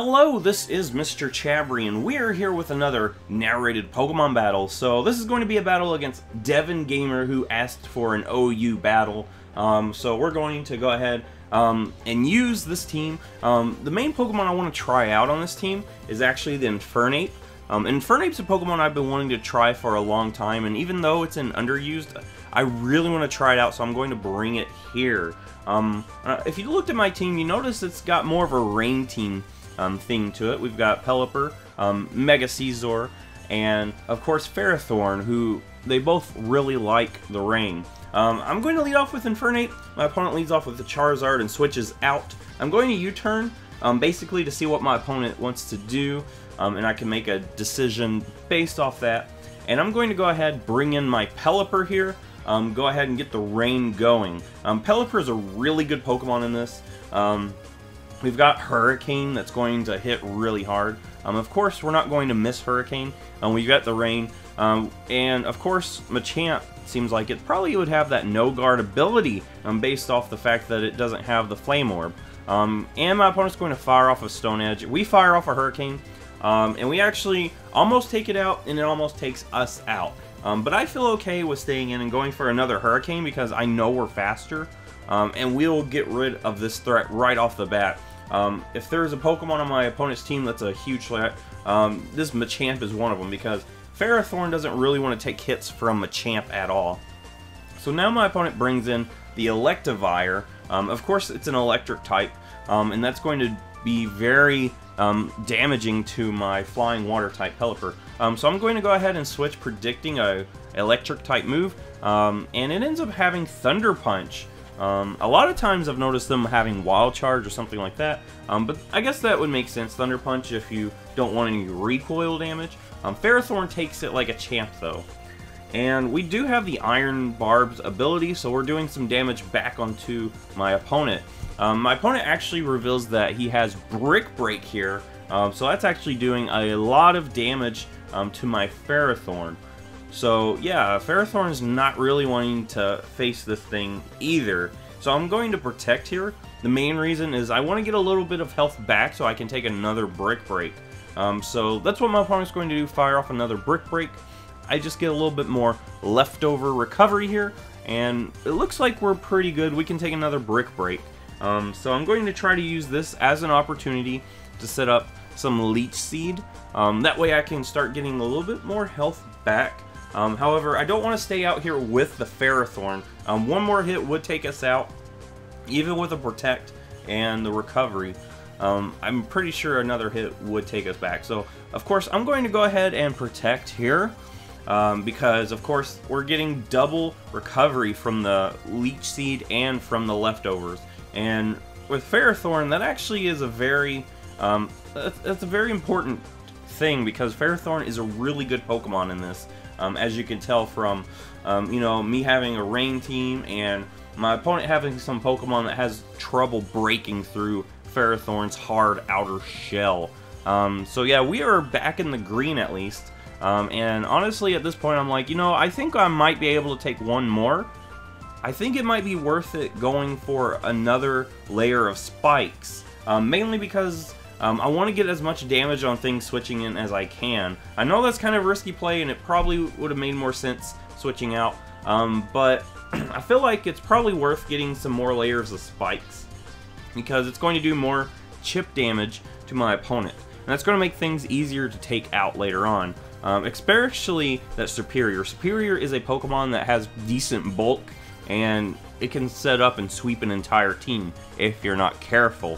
Hello, this is Mr. Chabry, and we're here with another narrated Pokemon battle. So this is going to be a battle against Devingamer, who asked for an OU battle. So we're going to go ahead and use this team. The main Pokemon I want to try out on this team is actually the Infernape. Infernape's a Pokemon I've been wanting to try for a long time, and even though it's an underused, I really want to try it out, so I'm going to bring it here. If you looked at my team, you notice it's got more of a rain team thing to it. We've got Pelipper, Mega Caesar, and of course Ferrothorn, who they both really like the rain. I'm going to lead off with Infernape. My opponent leads off with the Charizard and switches out. I'm going to U-turn, basically to see what my opponent wants to do, and I can make a decision based off that. And I'm going to go ahead, bring in my Pelipper here, go ahead and get the rain going. Pelipper is a really good Pokemon in this. We've got Hurricane that's going to hit really hard. Of course, we're not going to miss Hurricane. We've got the rain. And of course, Machamp seems like it probably would have that no guard ability based off the fact that it doesn't have the Flame Orb. And my opponent's going to fire off a Stone Edge. We fire off a Hurricane. And we actually almost take it out, and it almost takes us out. But I feel okay with staying in and going for another Hurricane because I know we're faster. And we'll get rid of this threat right off the bat. If there's a Pokemon on my opponent's team that's a huge threat, this Machamp is one of them, because Ferrothorn doesn't really want to take hits from Machamp at all. So now my opponent brings in the Electivire. Of course, it's an electric type, and that's going to be very damaging to my flying water type Pelipper. So I'm going to go ahead and switch, predicting a electric type move, and it ends up having Thunder Punch. A lot of times I've noticed them having Wild Charge or something like that, but I guess that would make sense, Thunder Punch, if you don't want any recoil damage. Ferrothorn takes it like a champ though. And we do have the Iron Barb's ability, so we're doing some damage back onto my opponent. My opponent actually reveals that he has Brick Break here, so that's actually doing a lot of damage to my Ferrothorn. So yeah, Ferrothorn is not really wanting to face this thing either. So I'm going to protect here. The main reason is I want to get a little bit of health back so I can take another Brick Break. So that's what my opponent's going to do, fire off another Brick Break. I just get a little bit more leftover recovery here, and it looks like we're pretty good. We can take another Brick Break. So I'm going to try to use this as an opportunity to set up some Leech Seed. That way I can start getting a little bit more health back. However, I don't want to stay out here with the Ferrothorn. One more hit would take us out, even with a Protect and the recovery. I'm pretty sure another hit would take us back. So, of course, I'm going to go ahead and Protect here, because, of course, we're getting double recovery from the Leech Seed and from the leftovers. And with Ferrothorn, that actually is a very, that's a very important thing, because Ferrothorn is a really good Pokemon in this. As you can tell from, you know, me having a rain team and my opponent having some Pokemon that has trouble breaking through Ferrothorn's hard outer shell. So yeah, we are back in the green at least. And honestly, at this point, I'm like, you know, I think I might be able to take one more. I think it might be worth it going for another layer of spikes. Mainly because I want to get as much damage on things switching in as I can. I know that's kind of a risky play, and it probably would have made more sense switching out, but I feel like it's probably worth getting some more layers of spikes, because it's going to do more chip damage to my opponent, and that's going to make things easier to take out later on. Especially that Superior. Superior is a Pokemon that has decent bulk, and it can set up and sweep an entire team if you're not careful.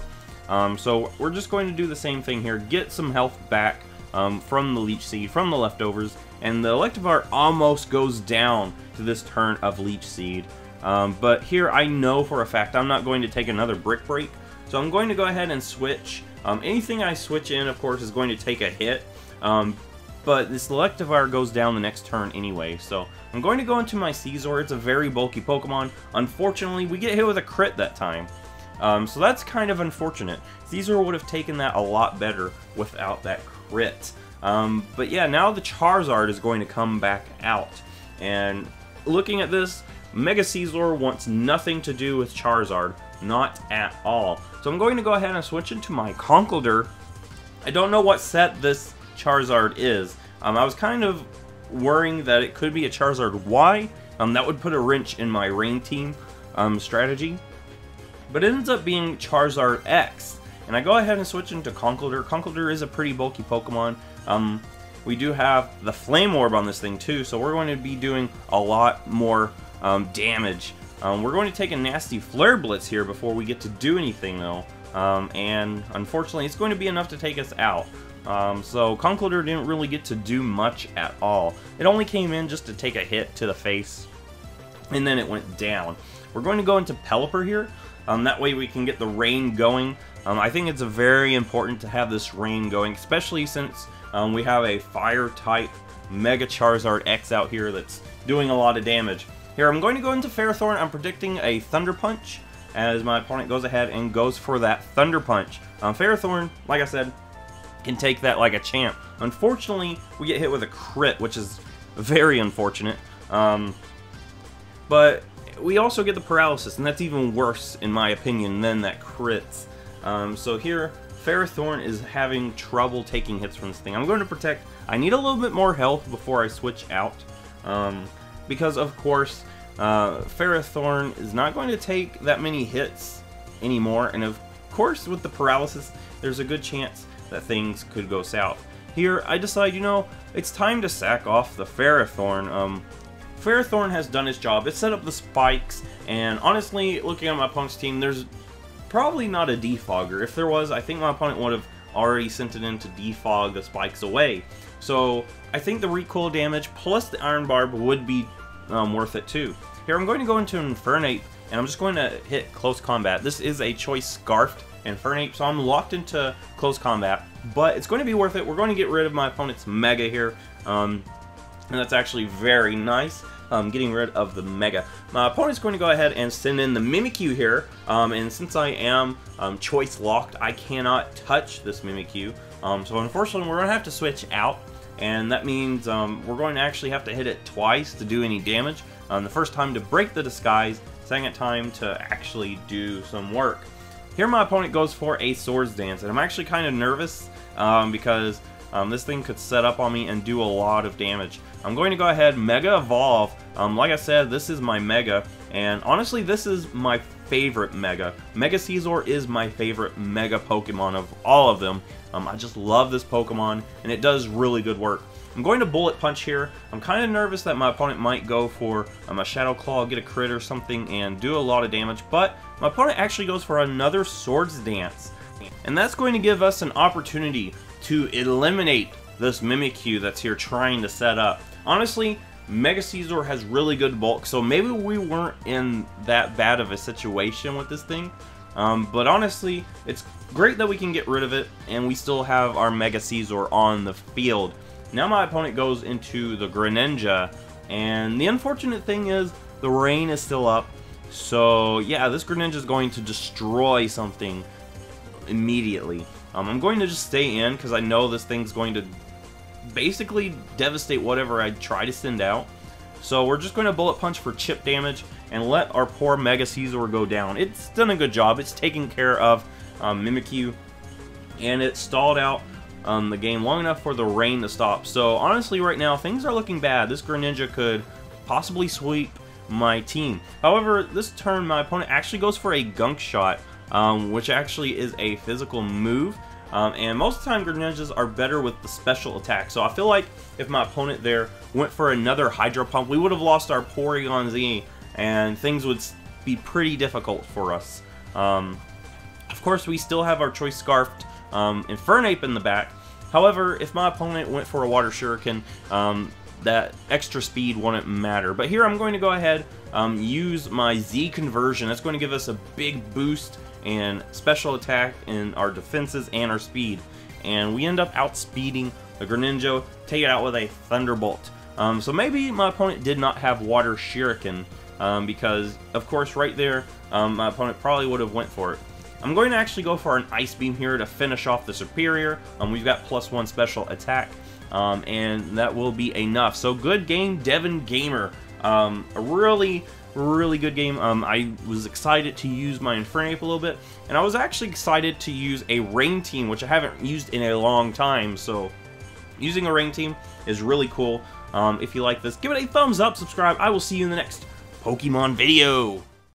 So we're just going to do the same thing here, get some health back from the Leech Seed, from the leftovers, and the Electivire almost goes down to this turn of Leech Seed. But here I know for a fact I'm not going to take another Brick Break, so I'm going to go ahead and switch. Anything I switch in, of course, is going to take a hit, but this Electivire goes down the next turn anyway, so I'm going to go into my Caesar. It's a very bulky Pokemon. Unfortunately, we get hit with a crit that time. So that's kind of unfortunate. Caesar would have taken that a lot better without that crit. But yeah, now the Charizard is going to come back out. And looking at this, Mega Caesar wants nothing to do with Charizard. Not at all. So I'm going to go ahead and switch into my Conkeldurr I don't know what set this Charizard is. I was kind of worrying that it could be a Charizard Y. That would put a wrench in my Rain Team strategy. But it ends up being Charizard X. And I go ahead and switch into Conkeldurr. Conkeldurr is a pretty bulky Pokemon. We do have the Flame Orb on this thing too, so we're going to be doing a lot more damage. We're going to take a nasty Flare Blitz here before we get to do anything though. And unfortunately it's going to be enough to take us out. So Conkeldurr didn't really get to do much at all. It only came in just to take a hit to the face, and then it went down. We're going to go into Pelipper here. That way we can get the rain going. I think it's very important to have this rain going, especially since we have a Fire-type Mega Charizard X out here that's doing a lot of damage. Here, I'm going to go into Ferrothorn. I'm predicting a Thunder Punch as my opponent goes ahead and goes for that Thunder Punch. Ferrothorn, like I said, can take that like a champ. Unfortunately, we get hit with a crit, which is very unfortunate. But we also get the paralysis, and that's even worse, in my opinion, than that crits. So here, Ferrothorn is having trouble taking hits from this thing. I'm going to protect. I need a little bit more health before I switch out. Because, of course, Ferrothorn is not going to take that many hits anymore. And, of course, with the paralysis, there's a good chance that things could go south. Here, I decide, you know, it's time to sack off the Ferrothorn. Ferrothorn has done its job. It set up the spikes, and honestly, looking at my opponent's team, there's probably not a defogger. If there was, I think my opponent would have already sent it in to defog the spikes away. So I think the recoil damage plus the Iron Barb would be worth it too. Here I'm going to go into Infernape, and I'm just going to hit close combat. This is a choice Scarfed Infernape, so I'm locked into close combat, but it's going to be worth it. We're going to get rid of my opponent's Mega here, and that's actually very nice. Getting rid of the Mega. My opponent's going to go ahead and send in the Mimikyu here, and since I am choice locked, I cannot touch this Mimikyu. So unfortunately, we're going to have to switch out, and that means we're going to actually have to hit it twice to do any damage. The first time to break the disguise, second time to actually do some work. Here my opponent goes for a Swords Dance, and I'm actually kind of nervous because this thing could set up on me and do a lot of damage. I'm going to go ahead, Mega Evolve. Like I said, this is my Mega, and honestly, this is my favorite Mega. Mega Caesar is my favorite Mega Pokemon of all of them. I just love this Pokemon, and it does really good work. I'm going to Bullet Punch here. I'm kind of nervous that my opponent might go for a Shadow Claw, get a crit or something, and do a lot of damage, but my opponent actually goes for another Swords Dance. And that's going to give us an opportunity to eliminate this Mimikyu that's here trying to set up. Honestly, Mega Caesar has really good bulk, so maybe we weren't in that bad of a situation with this thing. But honestly, it's great that we can get rid of it, and we still have our Mega Caesar on the field. Now my opponent goes into the Greninja, and the unfortunate thing is the rain is still up. So yeah, this Greninja is going to destroy something immediately. I'm going to just stay in because I know this thing's going to basically devastate whatever I try to send out. So we're just going to Bullet Punch for chip damage and let our poor Mega Caesar go down. It's done a good job. It's taken care of Mimikyu, and it stalled out the game long enough for the rain to stop. So honestly, right now things are looking bad. This Greninja could possibly sweep my team. However, this turn my opponent actually goes for a Gunk Shot, which actually is a physical move. And most of the time Greninjas are better with the special attack. So I feel like if my opponent there went for another Hydro Pump, we would have lost our Porygon Z, and things would be pretty difficult for us. Of course, we still have our choice Scarfed Infernape in the back. However, if my opponent went for a Water Shuriken, that extra speed wouldn't matter. But here I'm going to go ahead, use my Z conversion. That's going to give us a big boost and special attack in our defenses and our speed, and we end up outspeeding the Greninja, take it out with a Thunderbolt. So maybe my opponent did not have Water Shuriken, because of course right there my opponent probably would have went for it. I'm going to actually go for an Ice Beam here to finish off the Superior. We've got +1 special attack, and that will be enough. So good game, Devingamer. A really really good game. I was excited to use my Infernape a little bit, and I was actually excited to use a Rain Team, which I haven't used in a long time, so using a Rain Team is really cool. If you like this, give it a thumbs up, subscribe. I will see you in the next Pokemon video.